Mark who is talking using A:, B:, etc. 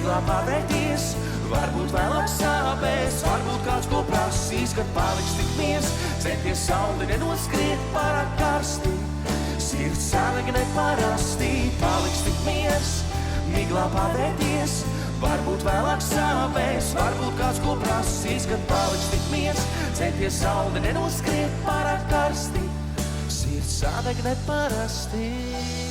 A: miglā pavērties, varbūt vēlāk sāpēs, varbūt kāds ko prasīs, kad paliks tik miers, centies sauli nenoskriet pārāk karsti. Sirds sāveg neparasti, paliks tik miers, miglā pavērties, varbūt vēlāk sāpēs, varbūt kāds ko prasīs, kad paliks tik miers, centies sauli nenoskriet pārāk karsti. Sirds sāveg neparasti.